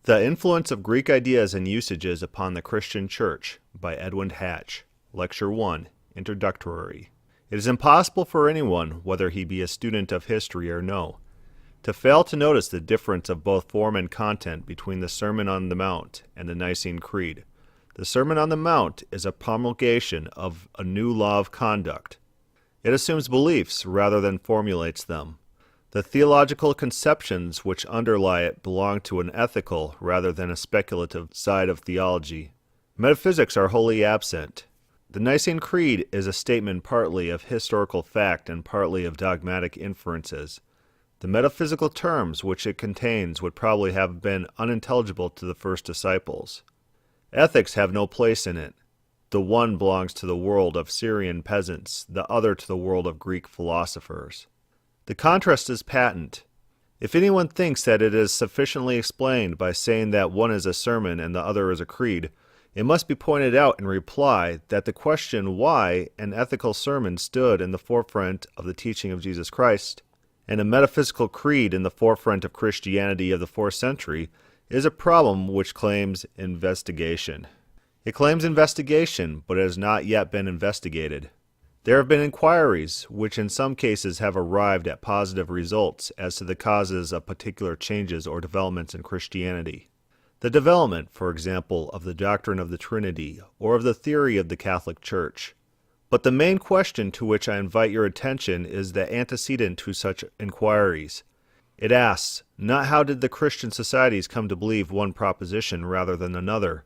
The Influence of Greek Ideas and Usages upon the Christian Church by Edwin Hatch. Lecture 1, Introductory. It is impossible for anyone, whether he be a student of history or no, to fail to notice the difference of both form and content between the Sermon on the Mount and the Nicene Creed. The Sermon on the Mount is a promulgation of a new law of conduct. It assumes beliefs rather than formulates them. The theological conceptions which underlie it belong to an ethical rather than a speculative side of theology. Metaphysics are wholly absent. The Nicene Creed is a statement partly of historical fact and partly of dogmatic inferences. The metaphysical terms which it contains would probably have been unintelligible to the first disciples. Ethics have no place in it. The one belongs to the world of Syrian peasants, the other to the world of Greek philosophers. The contrast is patent. If anyone thinks that it is sufficiently explained by saying that one is a sermon and the other is a creed, it must be pointed out in reply that the question why an ethical sermon stood in the forefront of the teaching of Jesus Christ, and a metaphysical creed in the forefront of Christianity of the 4th century, is a problem which claims investigation. It claims investigation, but it has not yet been investigated. There have been inquiries which in some cases have arrived at positive results as to the causes of particular changes or developments in Christianity. The development, for example, of the doctrine of the Trinity or of the theory of the Catholic Church. But the main question to which I invite your attention is the antecedent to such inquiries. It asks, not how did the Christian societies come to believe one proposition rather than another,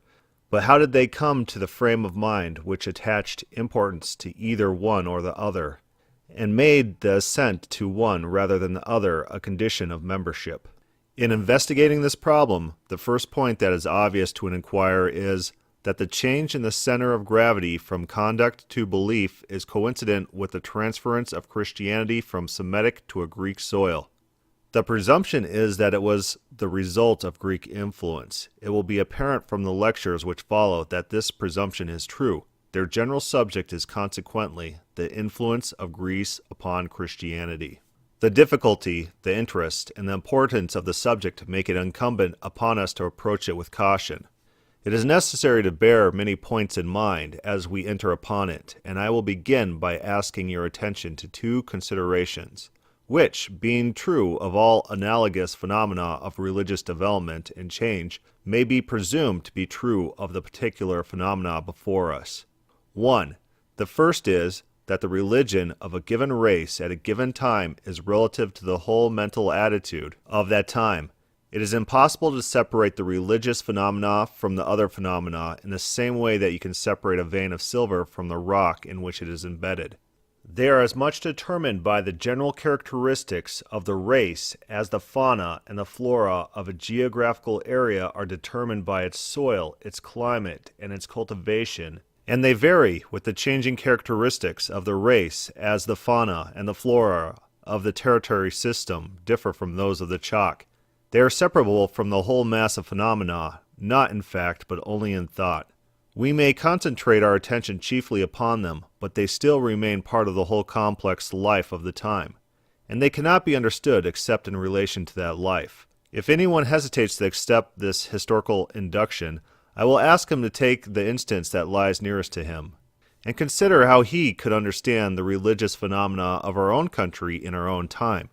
but how did they come to the frame of mind which attached importance to either one or the other, and made the assent to one rather than the other a condition of membership? In investigating this problem, the first point that is obvious to an inquirer is that the change in the center of gravity from conduct to belief is coincident with the transference of Christianity from Semitic to a Greek soil. The presumption is that it was the result of Greek influence. It will be apparent from the lectures which follow that this presumption is true. Their general subject is consequently the influence of Greece upon Christianity. The difficulty, the interest, and the importance of the subject make it incumbent upon us to approach it with caution. It is necessary to bear many points in mind as we enter upon it, and I will begin by asking your attention to two considerations, which, being true of all analogous phenomena of religious development and change, may be presumed to be true of the particular phenomena before us. 1. The first is that the religion of a given race at a given time is relative to the whole mental attitude of that time. It is impossible to separate the religious phenomena from the other phenomena in the same way that you can separate a vein of silver from the rock in which it is embedded. They are as much determined by the general characteristics of the race as the fauna and the flora of a geographical area are determined by its soil, its climate, and its cultivation, and they vary with the changing characteristics of the race as the fauna and the flora of the territory system differ from those of the chalk. They are separable from the whole mass of phenomena, not in fact, but only in thought. We may concentrate our attention chiefly upon them, but they still remain part of the whole complex life of the time, and they cannot be understood except in relation to that life. If anyone hesitates to accept this historical induction, I will ask him to take the instance that lies nearest to him, and consider how he could understand the religious phenomena of our own country in our own time,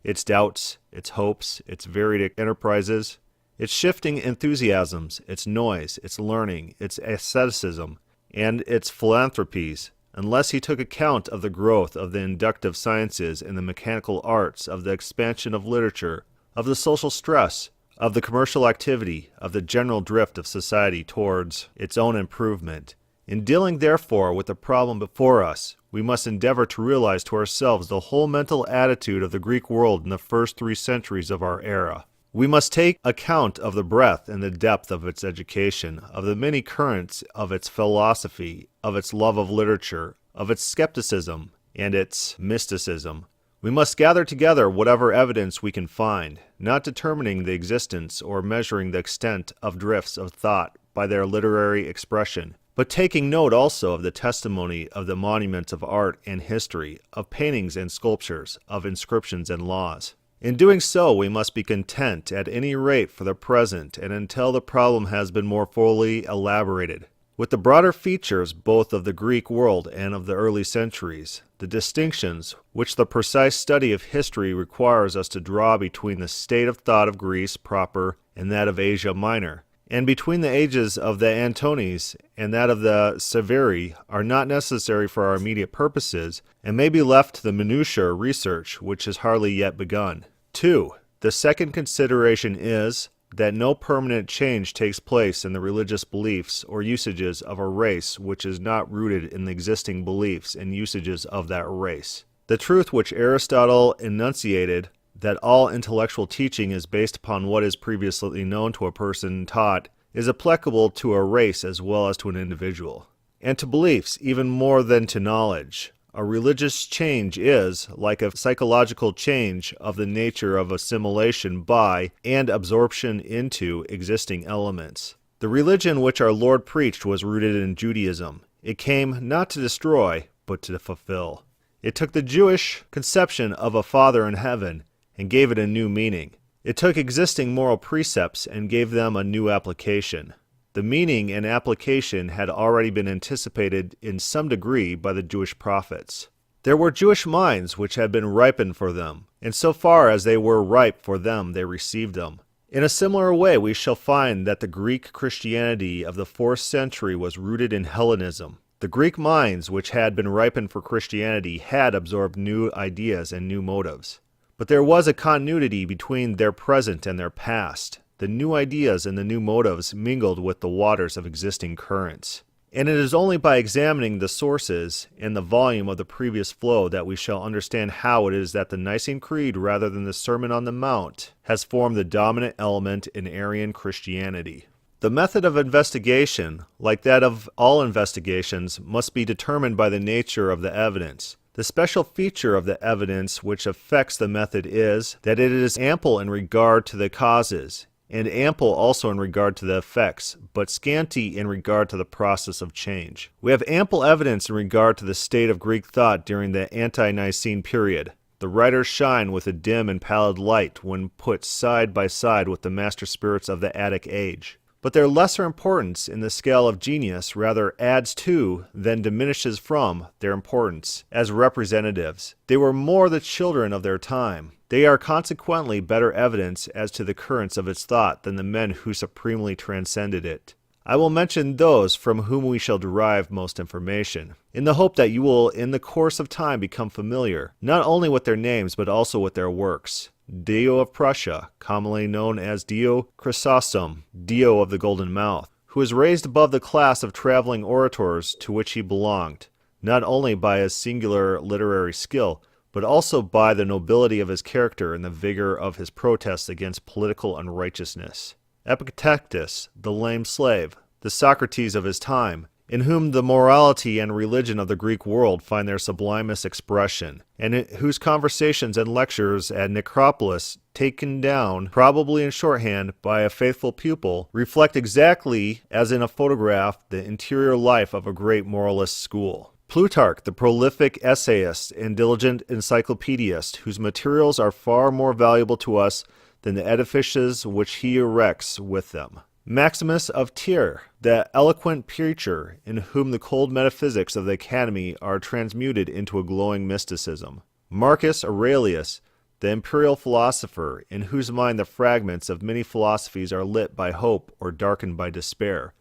its doubts, its hopes, its varied enterprises, its shifting enthusiasms, its noise, its learning, its asceticism, and its philanthropies, unless he took account of the growth of the inductive sciences and the mechanical arts, of the expansion of literature, of the social stress, of the commercial activity, of the general drift of society towards its own improvement. In dealing, therefore, with the problem before us, we must endeavor to realize to ourselves the whole mental attitude of the Greek world in the first 3 centuries of our era. We must take account of the breadth and the depth of its education, of the many currents of its philosophy, of its love of literature, of its skepticism and its mysticism. We must gather together whatever evidence we can find, not determining the existence or measuring the extent of drifts of thought by their literary expression, but taking note also of the testimony of the monuments of art and history, of paintings and sculptures, of inscriptions and laws. In doing so, we must be content at any rate for the present and until the problem has been more fully elaborated. With the broader features both of the Greek world and of the early centuries, the distinctions which the precise study of history requires us to draw between the state of thought of Greece proper and that of Asia Minor, and between the ages of the Antonines and that of the Severi, are not necessary for our immediate purposes, and may be left to the minutiae research which is hardly yet begun. 2. The second consideration is that no permanent change takes place in the religious beliefs or usages of a race which is not rooted in the existing beliefs and usages of that race. The truth which Aristotle enunciated, that all intellectual teaching is based upon what is previously known to a person taught, is applicable to a race as well as to an individual, and to beliefs even more than to knowledge. A religious change is, like a psychological change, of the nature of assimilation by and absorption into existing elements. The religion which our Lord preached was rooted in Judaism. It came not to destroy, but to fulfill. It took the Jewish conception of a Father in heaven and gave it a new meaning. It took existing moral precepts and gave them a new application. The meaning and application had already been anticipated in some degree by the Jewish prophets. There were Jewish minds which had been ripened for them, and so far as they were ripe for them, they received them. In a similar way, we shall find that the Greek Christianity of the 4th century was rooted in Hellenism. The Greek minds which had been ripened for Christianity had absorbed new ideas and new motives. But there was a continuity between their present and their past. The new ideas and the new motives mingled with the waters of existing currents. And it is only by examining the sources and the volume of the previous flow that we shall understand how it is that the Nicene Creed, rather than the Sermon on the Mount, has formed the dominant element in Arian Christianity. The method of investigation, like that of all investigations, must be determined by the nature of the evidence. The special feature of the evidence which affects the method is that it is ample in regard to the causes, and ample also in regard to the effects, but scanty in regard to the process of change. We have ample evidence in regard to the state of Greek thought during the ante-Nicene period. The writers shine with a dim and pallid light when put side by side with the master spirits of the Attic age. But their lesser importance in the scale of genius rather adds to than diminishes from their importance as representatives. They were more the children of their time. They are consequently better evidence as to the currents of its thought than the men who supremely transcended it. I will mention those from whom we shall derive most information, in the hope that you will in the course of time become familiar, not only with their names but also with their works. Dio of Prussia, commonly known as Dio Chrysostom, Dio of the Golden Mouth, who was raised above the class of traveling orators to which he belonged, not only by his singular literary skill, but also by the nobility of his character and the vigor of his protests against political unrighteousness. Epictetus, the lame slave, the Socrates of his time, in whom the morality and religion of the Greek world find their sublimest expression, and whose conversations and lectures at Nicopolis, taken down, probably in shorthand, by a faithful pupil, reflect exactly, as in a photograph, the interior life of a great moralist school. Plutarch, the prolific essayist and diligent encyclopedist, whose materials are far more valuable to us than the edifices which he erects with them. Maximus of Tyre, the eloquent preacher, in whom the cold metaphysics of the Academy are transmuted into a glowing mysticism. Marcus Aurelius, the imperial philosopher, in whose mind the fragments of many philosophies are lit by hope or darkened by despair,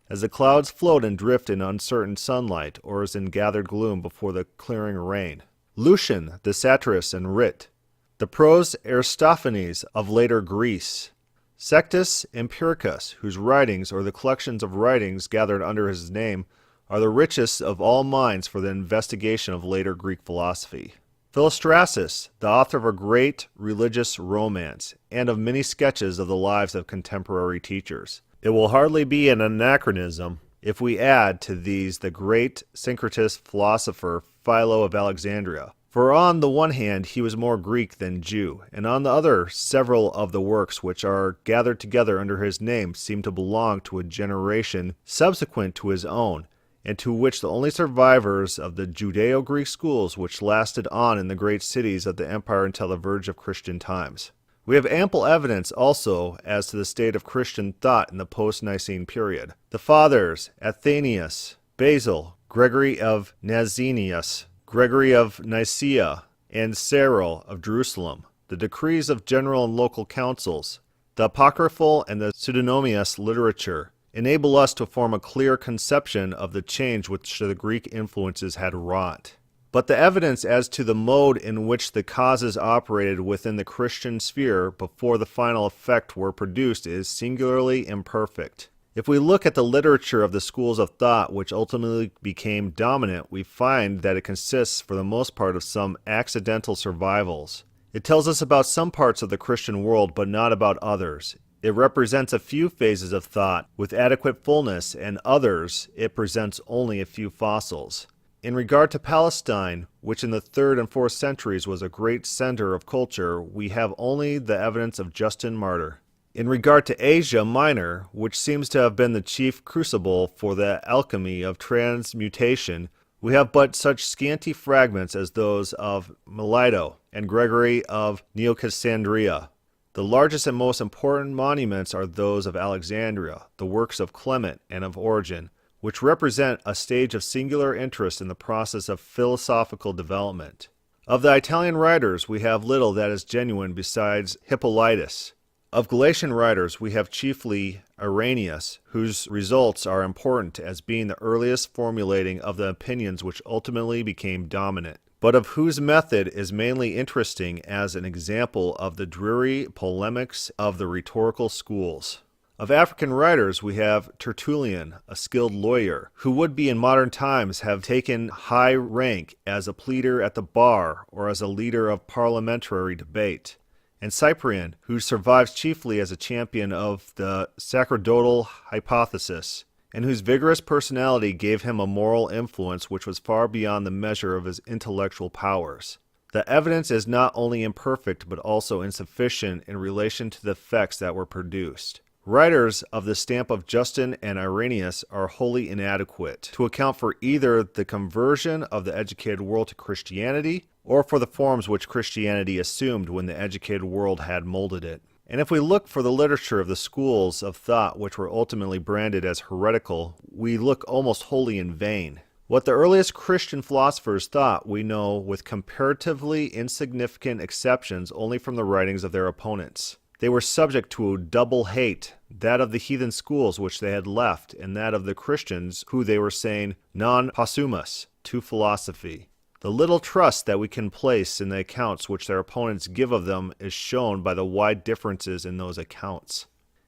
as the clouds float and drift in uncertain sunlight, or as in gathered gloom before the clearing rain. Lucian, the satirist and wit, the prose Aristophanes of later Greece. Sextus Empiricus, whose writings, or the collections of writings gathered under his name, are the richest of all minds for the investigation of later Greek philosophy. Philostratus, the author of a great religious romance, and of many sketches of the lives of contemporary teachers. It will hardly be an anachronism if we add to these the great syncretist philosopher Philo of Alexandria. For on the one hand he was more Greek than Jew, and on the other several of the works which are gathered together under his name seem to belong to a generation subsequent to his own, and to which the only survivors of the Judeo-Greek schools which lasted on in the great cities of the empire until the verge of Christian times. We have ample evidence also as to the state of Christian thought in the post-Nicene period. The Fathers, Athanasius, Basil, Gregory of Nazianzus, Gregory of Nicaea, and Cyril of Jerusalem, the decrees of general and local councils, the apocryphal and the pseudonymous literature, enable us to form a clear conception of the change which the Greek influences had wrought. But the evidence as to the mode in which the causes operated within the Christian sphere before the final effect were produced is singularly imperfect. If we look at the literature of the schools of thought which ultimately became dominant, we find that it consists for the most part of some accidental survivals. It tells us about some parts of the Christian world, but not about others. It represents a few phases of thought with adequate fullness, and others it presents only a few fossils. In regard to Palestine, which in the 3rd and 4th centuries was a great center of culture, we have only the evidence of Justin Martyr. In regard to Asia Minor, which seems to have been the chief crucible for the alchemy of transmutation, we have but such scanty fragments as those of Melito and Gregory of Neocassandria. The largest and most important monuments are those of Alexandria, the works of Clement and of Origen, which represent a stage of singular interest in the process of philosophical development. Of the Italian writers, we have little that is genuine besides Hippolytus. Of Galatian writers, we have chiefly Irenaeus, whose results are important as being the earliest formulating of the opinions which ultimately became dominant, but of whose method is mainly interesting as an example of the dreary polemics of the rhetorical schools. Of African writers, we have Tertullian, a skilled lawyer, who would be in modern times have taken high rank as a pleader at the bar or as a leader of parliamentary debate, and Cyprian, who survives chiefly as a champion of the sacerdotal hypothesis, and whose vigorous personality gave him a moral influence which was far beyond the measure of his intellectual powers. The evidence is not only imperfect but also insufficient in relation to the effects that were produced. Writers of the stamp of Justin and Irenaeus are wholly inadequate to account for either the conversion of the educated world to Christianity or for the forms which Christianity assumed when the educated world had molded it. And if we look for the literature of the schools of thought which were ultimately branded as heretical, we look almost wholly in vain. What the earliest Christian philosophers thought we know with comparatively insignificant exceptions only from the writings of their opponents. They were subject to a double hate, that of the heathen schools which they had left, and that of the Christians who they were saying non possumus, to philosophy. The little trust that we can place in the accounts which their opponents give of them is shown by the wide differences in those accounts.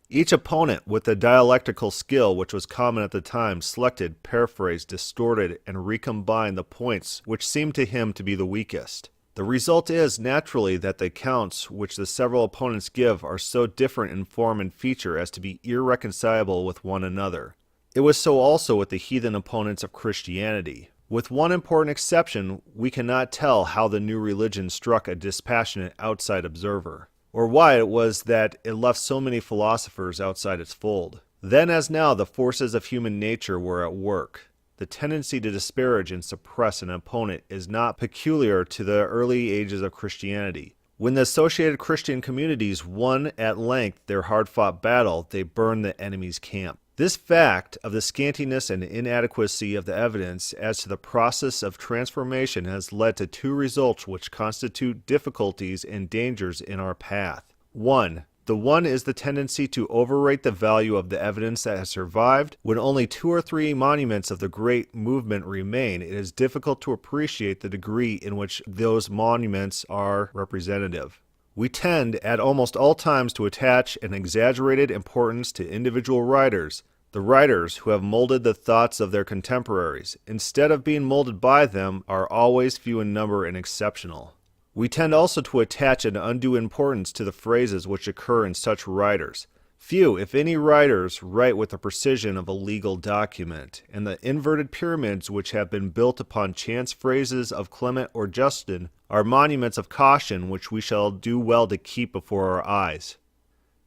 Each opponent, with the dialectical skill which was common at the time, selected, paraphrased, distorted, and recombined the points which seemed to him to be the weakest. The result is, naturally, that the accounts which the several opponents give are so different in form and feature as to be irreconcilable with one another. It was so also with the heathen opponents of Christianity. With one important exception, we cannot tell how the new religion struck a dispassionate outside observer, or why it was that it left so many philosophers outside its fold. Then as now, the forces of human nature were at work. The tendency to disparage and suppress an opponent is not peculiar to the early ages of Christianity. When the associated Christian communities won at length their hard-fought battle, they burned the enemy's camp. This fact of the scantiness and inadequacy of the evidence as to the process of transformation has led to two results which constitute difficulties and dangers in our path. 1. The one is the tendency to overrate the value of the evidence that has survived. When only 2 or 3 monuments of the great movement remain, it is difficult to appreciate the degree in which those monuments are representative. We tend at almost all times to attach an exaggerated importance to individual writers, the writers who have molded the thoughts of their contemporaries, instead of being molded by them, are always few in number and exceptional. We tend also to attach an undue importance to the phrases which occur in such writers. Few, if any, writers write with the precision of a legal document, and the inverted pyramids which have been built upon chance phrases of Clement or Justin are monuments of caution which we shall do well to keep before our eyes.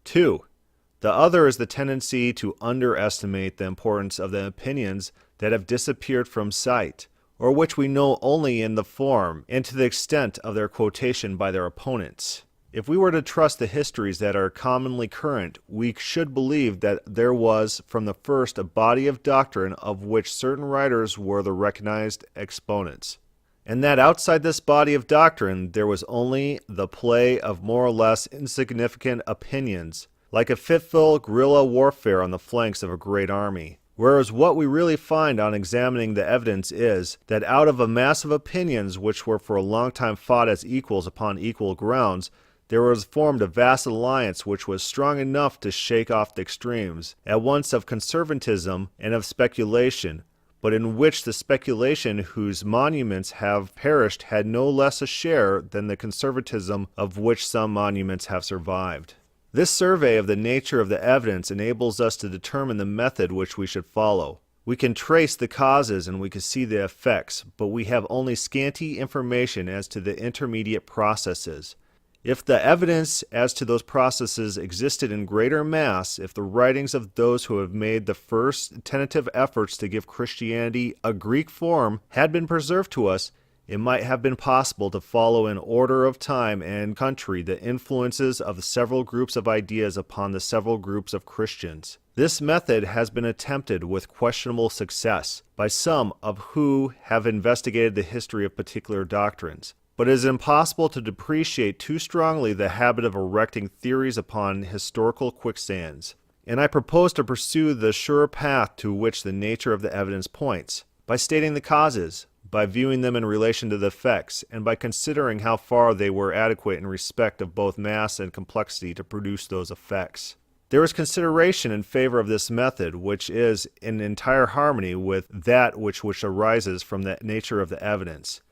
2. The other is the tendency to underestimate the importance of the opinions that have disappeared from sight, or which we know only in the form and to the extent of their quotation by their opponents. If we were to trust the histories that are commonly current, we should believe that there was from the first a body of doctrine of which certain writers were the recognized exponents, and that outside this body of doctrine there was only the play of more or less insignificant opinions, like a fitful guerrilla warfare on the flanks of a great army. Whereas what we really find on examining the evidence is that out of a mass of opinions which were for a long time fought as equals upon equal grounds, there was formed a vast alliance which was strong enough to shake off the extremes, at once of conservatism and of speculation, but in which the speculation whose monuments have perished had no less a share than the conservatism of which some monuments have survived. This survey of the nature of the evidence enables us to determine the method which we should follow. We can trace the causes and we can see the effects, but we have only scanty information as to the intermediate processes. If the evidence as to those processes existed in greater mass, if the writings of those who have made the first tentative efforts to give Christianity a Greek form had been preserved to us, it might have been possible to follow in order of time and country the influences of the several groups of ideas upon the several groups of Christians. This method has been attempted with questionable success by some of who have investigated the history of particular doctrines. But it is impossible to depreciate too strongly the habit of erecting theories upon historical quicksands, and I propose to pursue the surer path to which the nature of the evidence points, by stating the causes, by viewing them in relation to the effects, and by considering how far they were adequate in respect of both mass and complexity to produce those effects. There is consideration in favor of this method which is in entire harmony with that which arises from the nature of the evidence.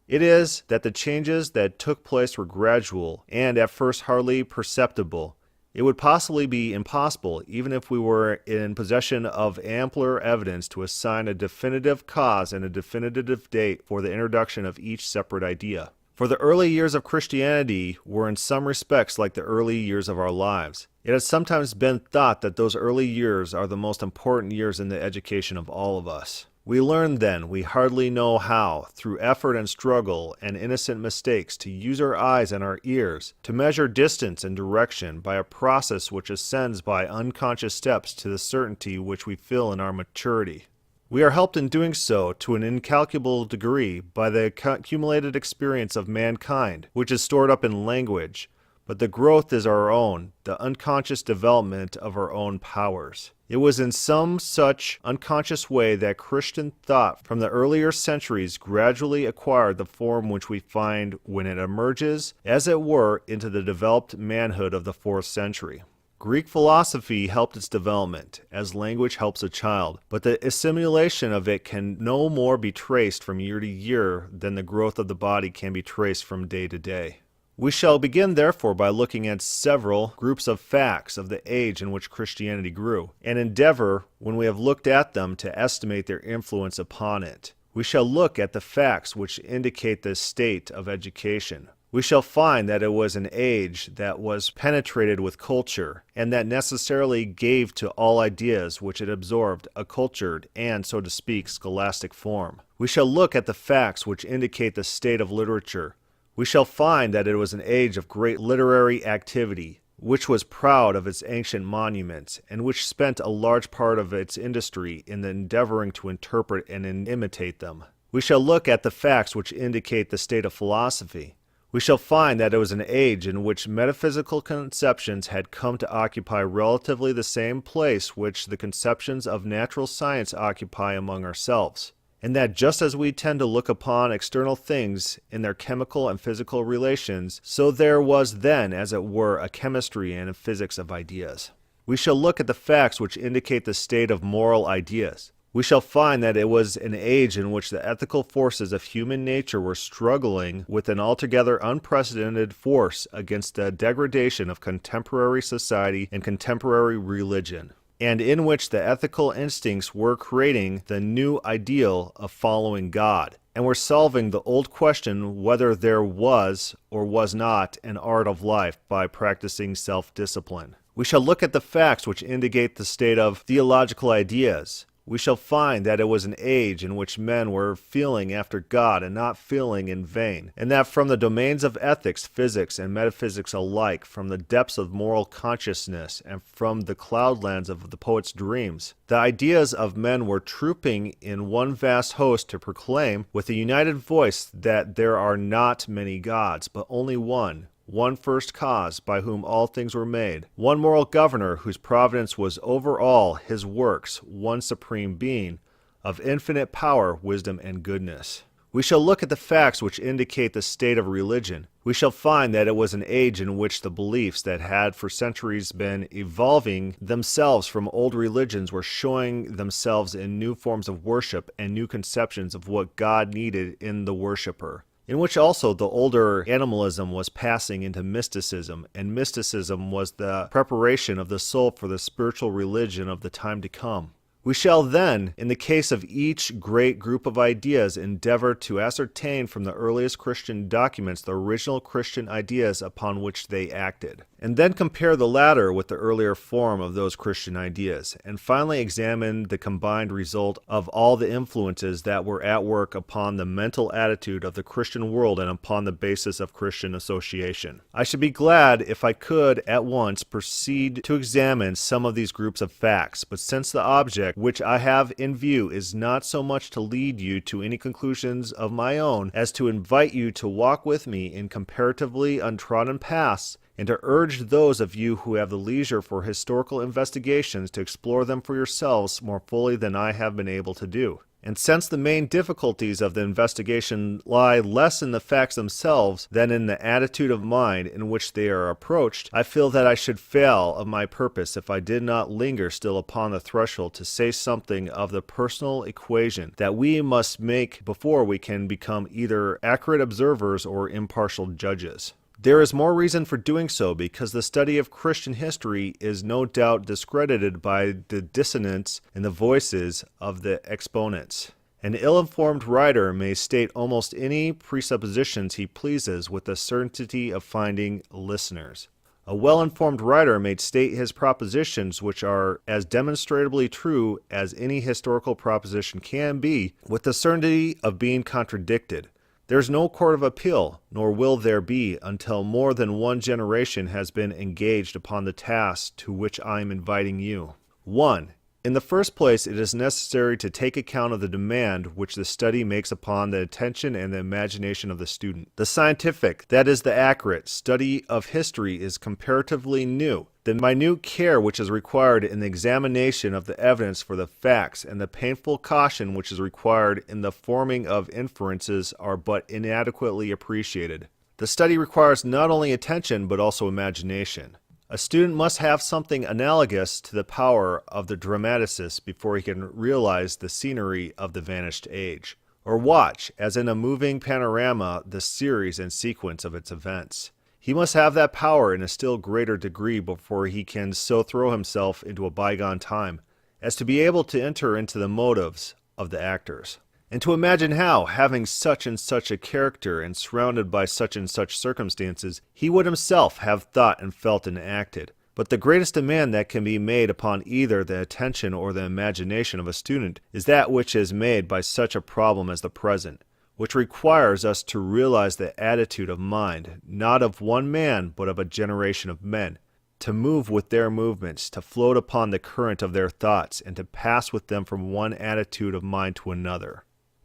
It is that the changes that took place were gradual and at first hardly perceptible. It would possibly be impossible, even if we were in possession of ampler evidence, to assign a definitive cause and a definitive date for the introduction of each separate idea. For the early years of Christianity were in some respects like the early years of our lives. It has sometimes been thought that those early years are the most important years in the education of all of us. We learn then, we hardly know how, through effort and struggle and innocent mistakes, to use our eyes and our ears, to measure distance and direction by a process which ascends by unconscious steps to the certainty which we feel in our maturity. We are helped in doing so to an incalculable degree by the accumulated experience of mankind, which is stored up in language, but the growth is our own, the unconscious development of our own powers. It was in some such unconscious way that Christian thought from the earlier centuries gradually acquired the form which we find when it emerges, as it were, into the developed manhood of the 4th century. Greek philosophy helped its development, as language helps a child, but the assimilation of it can no more be traced from year to year than the growth of the body can be traced from day to day. We shall begin therefore by looking at several groups of facts of the age in which Christianity grew, and endeavor, when we have looked at them, to estimate their influence upon it. We shall look at the facts which indicate the state of education. We shall find that it was an age that was penetrated with culture, and that necessarily gave to all ideas which it absorbed a cultured and, so to speak, scholastic form. We shall look at the facts which indicate the state of literature. We shall find that it was an age of great literary activity, which was proud of its ancient monuments, and which spent a large part of its industry in endeavoring to interpret and imitate them. We shall look at the facts which indicate the state of philosophy. We shall find that it was an age in which metaphysical conceptions had come to occupy relatively the same place which the conceptions of natural science occupy among ourselves, and that just as we tend to look upon external things in their chemical and physical relations, so there was then, as it were, a chemistry and a physics of ideas. We shall look at the facts which indicate the state of moral ideas. We shall find that it was an age in which the ethical forces of human nature were struggling with an altogether unprecedented force against the degradation of contemporary society and contemporary religion, and in which the ethical instincts were creating the new ideal of following God, and were solving the old question whether there was or was not an art of life by practicing self-discipline. We shall look at the facts which indicate the state of theological ideas. we shall find that it was an age in which men were feeling after God and not feeling in vain, and that from the domains of ethics, physics, and metaphysics alike, from the depths of moral consciousness, and from the cloudlands of the poet's dreams, the ideas of men were trooping in one vast host to proclaim with a united voice that there are not many gods, but only one first cause by whom all things were made, one moral governor whose providence was over all his works, one supreme being of infinite power, wisdom, and goodness. We shall look at the facts which indicate the state of religion. We shall find that it was an age in which the beliefs that had for centuries been evolving themselves from old religions were showing themselves in new forms of worship and new conceptions of what God needed in the worshipper, in which also the older animalism was passing into mysticism, and mysticism was the preparation of the soul for the spiritual religion of the time to come. We shall then, in the case of each great group of ideas, endeavor to ascertain from the earliest Christian documents the original Christian ideas upon which they acted, and then compare the latter with the earlier form of those Christian ideas, and finally examine the combined result of all the influences that were at work upon the mental attitude of the Christian world and upon the basis of Christian association. I should be glad if I could at once proceed to examine some of these groups of facts, but since the object which I have in view is not so much to lead you to any conclusions of my own as to invite you to walk with me in comparatively untrodden paths, and to urge those of you who have the leisure for historical investigations to explore them for yourselves more fully than I have been able to do. And since the main difficulties of the investigation lie less in the facts themselves than in the attitude of mind in which they are approached, I feel that I should fail of my purpose if I did not linger still upon the threshold to say something of the personal equation that we must make before we can become either accurate observers or impartial judges. There is more reason for doing so because the study of Christian history is no doubt discredited by the dissonance in the voices of the exponents. An ill-informed writer may state almost any presuppositions he pleases with the certainty of finding listeners. A well-informed writer may state his propositions, which are as demonstrably true as any historical proposition can be, with the certainty of being contradicted. There is no court of appeal, nor will there be, until more than one generation has been engaged upon the task to which I am inviting you. 1. In the first place, it is necessary to take account of the demand which the study makes upon the attention and the imagination of the student. The scientific, that is the accurate, study of history is comparatively new. The minute care which is required in the examination of the evidence for the facts and the painful caution which is required in the forming of inferences are but inadequately appreciated. The study requires not only attention but also imagination. A student must have something analogous to the power of the dramaticist before he can realize the scenery of the vanished age, or watch, as in a moving panorama, the series and sequence of its events. He must have that power in a still greater degree before he can so throw himself into a bygone time as to be able to enter into the motives of the actors, and to imagine how, having such and such a character and surrounded by such and such circumstances, he would himself have thought and felt and acted. But the greatest demand that can be made upon either the attention or the imagination of a student is that which is made by such a problem as the present, which requires us to realize the attitude of mind, not of one man, but of a generation of men, to move with their movements, to float upon the current of their thoughts, and to pass with them from one attitude of mind to another.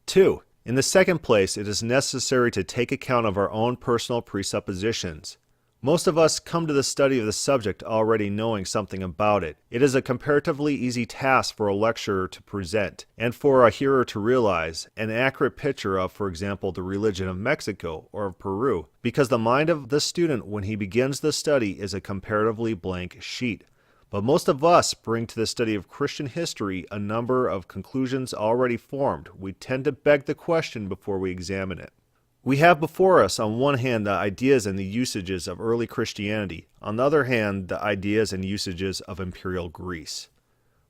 2. In the second place, it is necessary to take account of our own personal presuppositions. Most of us come to the study of the subject already knowing something about it. It is a comparatively easy task for a lecturer to present, and for a hearer to realize, an accurate picture of, for example, the religion of Mexico or of Peru, because the mind of the student when he begins the study is a comparatively blank sheet. But most of us bring to the study of Christian history a number of conclusions already formed. We tend to beg the question before we examine it. We have before us on one hand the ideas and the usages of early Christianity, on the other hand the ideas and usages of imperial Greece.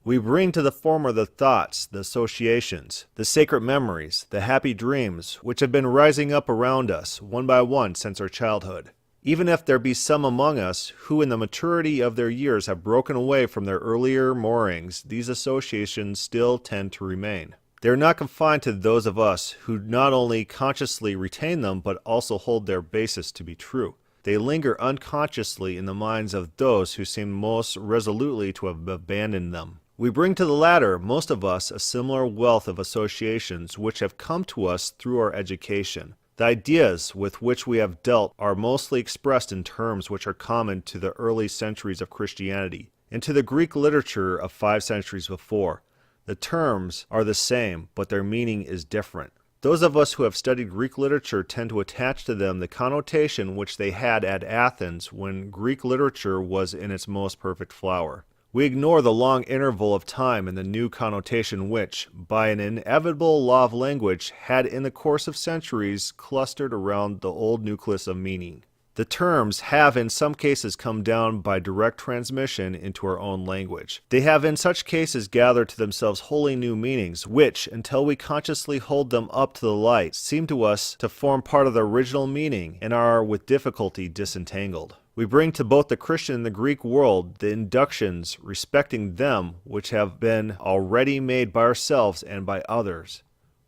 We bring to the former the thoughts, the associations, the sacred memories, the happy dreams which have been rising up around us one by one since our childhood. Even if there be some among us who in the maturity of their years have broken away from their earlier moorings, these associations still tend to remain. They are not confined to those of us who not only consciously retain them, but also hold their basis to be true. They linger unconsciously in the minds of those who seem most resolutely to have abandoned them. We bring to the latter, most of us, a similar wealth of associations which have come to us through our education. The ideas with which we have dealt are mostly expressed in terms which are common to the early centuries of Christianity and to the Greek literature of 5 centuries before. The terms are the same, but their meaning is different. Those of us who have studied Greek literature tend to attach to them the connotation which they had at Athens when Greek literature was in its most perfect flower. We ignore the long interval of time and the new connotation which, by an inevitable law of language, had in the course of centuries clustered around the old nucleus of meaning. The terms have in some cases come down by direct transmission into our own language. They have in such cases gathered to themselves wholly new meanings, which, until we consciously hold them up to the light, seem to us to form part of the original meaning and are with difficulty disentangled. We bring to both the Christian and the Greek world the inductions respecting them which have been already made by ourselves and by others.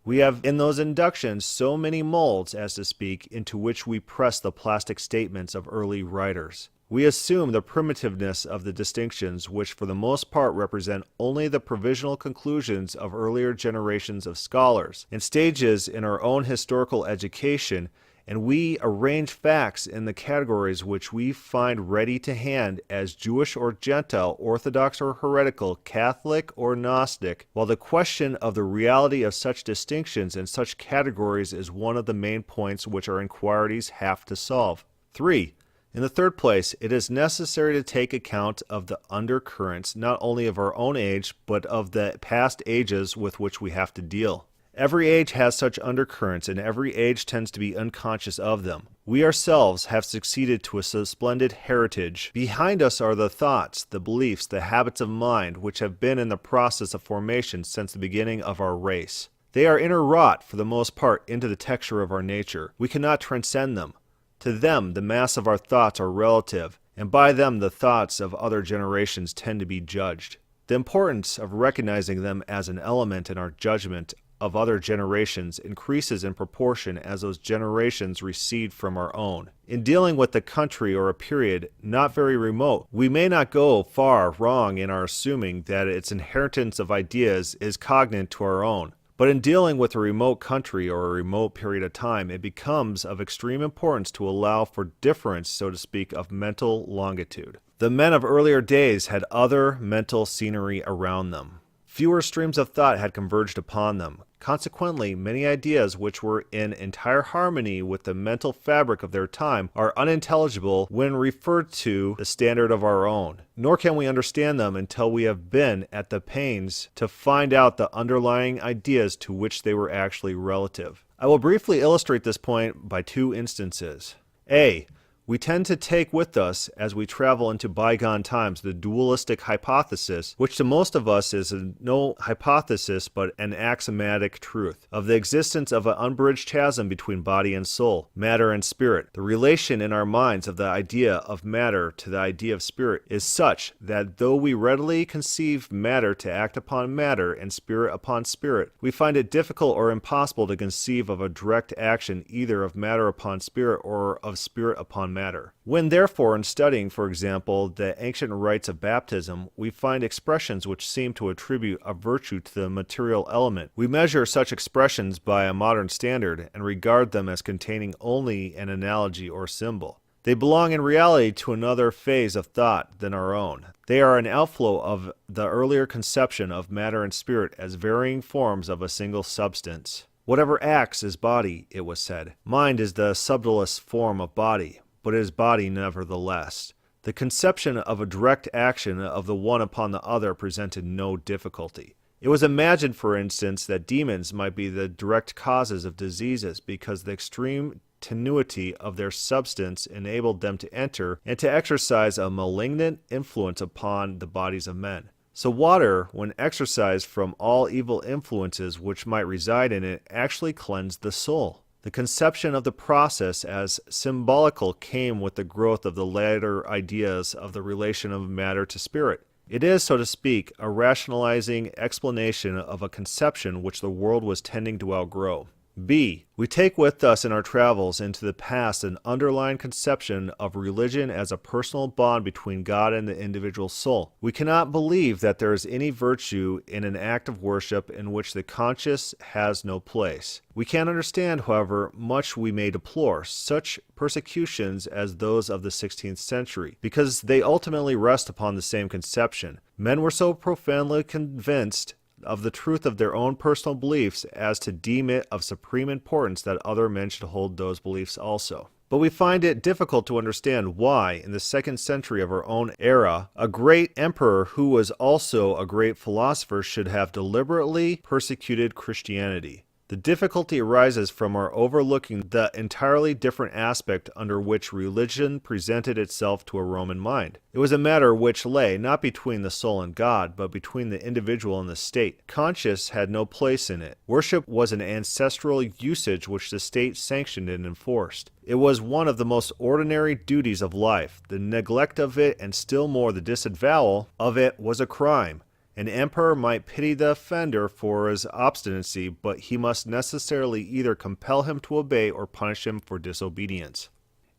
We have in those inductions so many molds, as to speak, into which we press the plastic statements of early writers. We assume the primitiveness of the distinctions which for the most part represent only the provisional conclusions of earlier generations of scholars and stages in our own historical education, and we arrange facts in the categories which we find ready to hand as Jewish or Gentile, Orthodox or heretical, Catholic or Gnostic, while the question of the reality of such distinctions and such categories is one of the main points which our inquiries have to solve. 3. In the third place, it is necessary to take account of the undercurrents not only of our own age, but of the past ages with which we have to deal. Every age has such undercurrents, and every age tends to be unconscious of them. We ourselves have succeeded to a splendid heritage. Behind us are the thoughts, the beliefs, the habits of mind, which have been in the process of formation since the beginning of our race. They are interwrought, for the most part, into the texture of our nature. We cannot transcend them. To them, the mass of our thoughts are relative, and by them the thoughts of other generations tend to be judged. The importance of recognizing them as an element in our judgment of other generations increases in proportion as those generations recede from our own. In dealing with a country or a period not very remote, we may not go far wrong in our assuming that its inheritance of ideas is cognate to our own. But in dealing with a remote country or a remote period of time, it becomes of extreme importance to allow for difference, so to speak, of mental longitude. The men of earlier days had other mental scenery around them. Fewer streams of thought had converged upon them. Consequently, many ideas which were in entire harmony with the mental fabric of their time are unintelligible when referred to the standard of our own. Nor can we understand them until we have been at the pains to find out the underlying ideas to which they were actually relative. I will briefly illustrate this point by 2 instances. A. We tend to take with us, as we travel into bygone times, the dualistic hypothesis, which to most of us is no hypothesis but an axiomatic truth, of the existence of an unbridged chasm between body and soul, matter and spirit. The relation in our minds of the idea of matter to the idea of spirit is such that though we readily conceive matter to act upon matter and spirit upon spirit, we find it difficult or impossible to conceive of a direct action either of matter upon spirit or of spirit upon matter. When therefore in studying, for example, the ancient rites of baptism, we find expressions which seem to attribute a virtue to the material element, we measure such expressions by a modern standard and regard them as containing only an analogy or symbol. They belong in reality to another phase of thought than our own. They are an outflow of the earlier conception of matter and spirit as varying forms of a single substance. Whatever acts is body, it was said. Mind is the subtlest form of body, but it is body nevertheless. The conception of a direct action of the one upon the other presented no difficulty. It was imagined, for instance, that demons might be the direct causes of diseases because the extreme tenuity of their substance enabled them to enter and to exercise a malignant influence upon the bodies of men. So water, when exorcised from all evil influences which might reside in it, actually cleansed the soul. The conception of the process as symbolical came with the growth of the later ideas of the relation of matter to spirit. It is, so to speak, a rationalizing explanation of a conception which the world was tending to outgrow. B. We take with us in our travels into the past an underlying conception of religion as a personal bond between God and the individual soul. We cannot believe that there is any virtue in an act of worship in which the conscience has no place. We can understand, however much we may deplore such persecutions as those of the 16th century, because they ultimately rest upon the same conception. Men were so profoundly convinced of the truth of their own personal beliefs as to deem it of supreme importance that other men should hold those beliefs also. But we find it difficult to understand why, in the 2nd century of our own era, a great emperor who was also a great philosopher should have deliberately persecuted Christianity. The difficulty arises from our overlooking the entirely different aspect under which religion presented itself to a Roman mind. It was a matter which lay not between the soul and God, but between the individual and the state. Conscience had no place in it. Worship was an ancestral usage which the state sanctioned and enforced. It was one of the most ordinary duties of life. The neglect of it, and still more the disavowal of it, was a crime. An emperor might pity the offender for his obstinacy, but he must necessarily either compel him to obey or punish him for disobedience.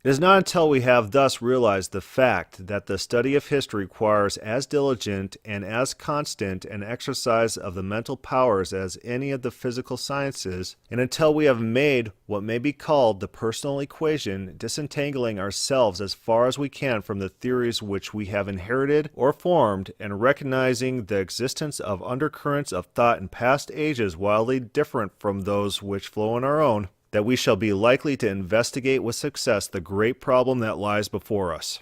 It is not until we have thus realized the fact that the study of history requires as diligent and as constant an exercise of the mental powers as any of the physical sciences, and until we have made what may be called the personal equation, disentangling ourselves as far as we can from the theories which we have inherited or formed, and recognizing the existence of undercurrents of thought in past ages wildly different from those which flow in our own, that we shall be likely to investigate with success the great problem that lies before us.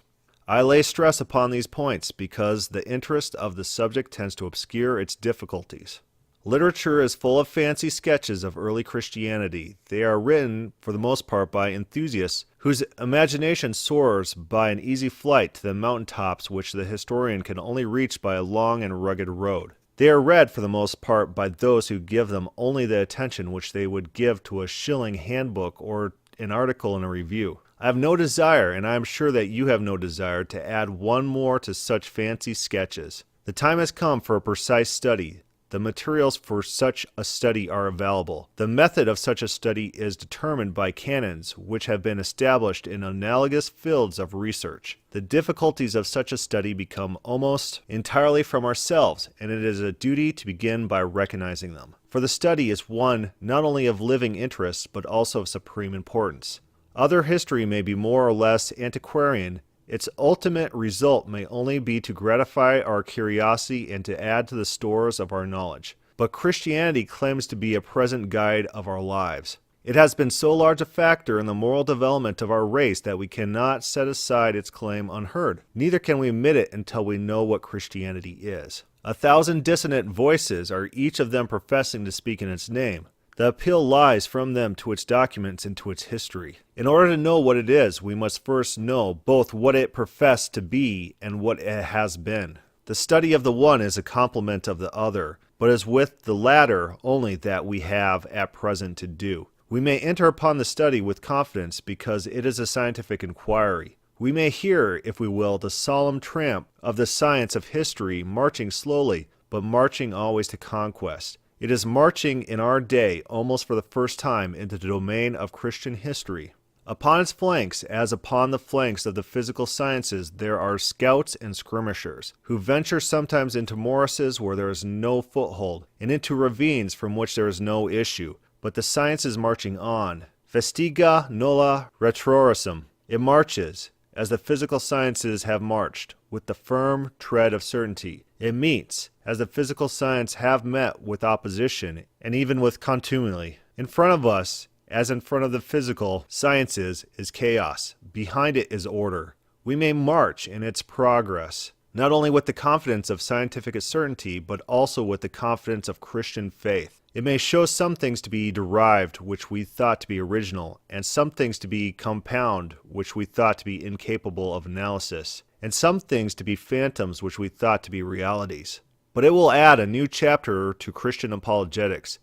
I lay stress upon these points because the interest of the subject tends to obscure its difficulties. Literature is full of fancy sketches of early Christianity. They are written, for the most part, by enthusiasts whose imagination soars by an easy flight to the mountain tops which the historian can only reach by a long and rugged road. They are read for the most part by those who give them only the attention which they would give to a shilling handbook or an article in a review. I have no desire, and I am sure that you have no desire, to add one more to such fancy sketches. The time has come for a precise study. The materials for such a study are available. The method of such a study is determined by canons which have been established in analogous fields of research. The difficulties of such a study become almost entirely from ourselves, and it is a duty to begin by recognizing them. For the study is one not only of living interest, but also of supreme importance. Other history may be more or less antiquarian. Its ultimate result may only be to gratify our curiosity and to add to the stores of our knowledge. But Christianity claims to be a present guide of our lives. It has been so large a factor in the moral development of our race that we cannot set aside its claim unheard. Neither can we admit it until we know what Christianity is. 1,000 dissonant voices are each of them professing to speak in its name. The appeal lies from them to its documents and to its history. In order to know what it is, we must first know both what it professed to be and what it has been. The study of the one is a complement of the other, but is with the latter only that we have at present to do. We may enter upon the study with confidence because it is a scientific inquiry. We may hear, if we will, the solemn tramp of the science of history marching slowly, but marching always to conquest. It is marching in our day almost for the first time into the domain of Christian history. Upon its flanks, as upon the flanks of the physical sciences, there are scouts and skirmishers, who venture sometimes into morasses where there is no foothold, and into ravines from which there is no issue. But the science is marching on. Vestigia nulla retrorsum. It marches, as the physical sciences have marched, with the firm tread of certainty. It meets, as the physical sciences have met, with opposition, and even with contumely. In front of us, as in front of the physical sciences, is chaos. Behind it is order. We may march in its progress, not only with the confidence of scientific certainty, but also with the confidence of Christian faith. It may show some things to be derived which we thought to be original, and some things to be compound which we thought to be incapable of analysis, and some things to be phantoms which we thought to be realities. But it will add a new chapter to Christian apologetics.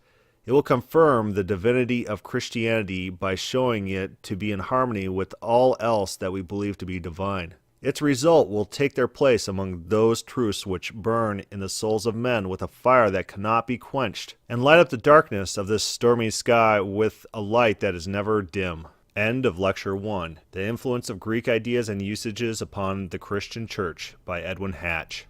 It will confirm the divinity of Christianity by showing it to be in harmony with all else that we believe to be divine. Its result will take their place among those truths which burn in the souls of men with a fire that cannot be quenched, and light up the darkness of this stormy sky with a light that is never dim. End of Lecture 1. The Influence of Greek Ideas and Usages upon the Christian Church by Edwin Hatch.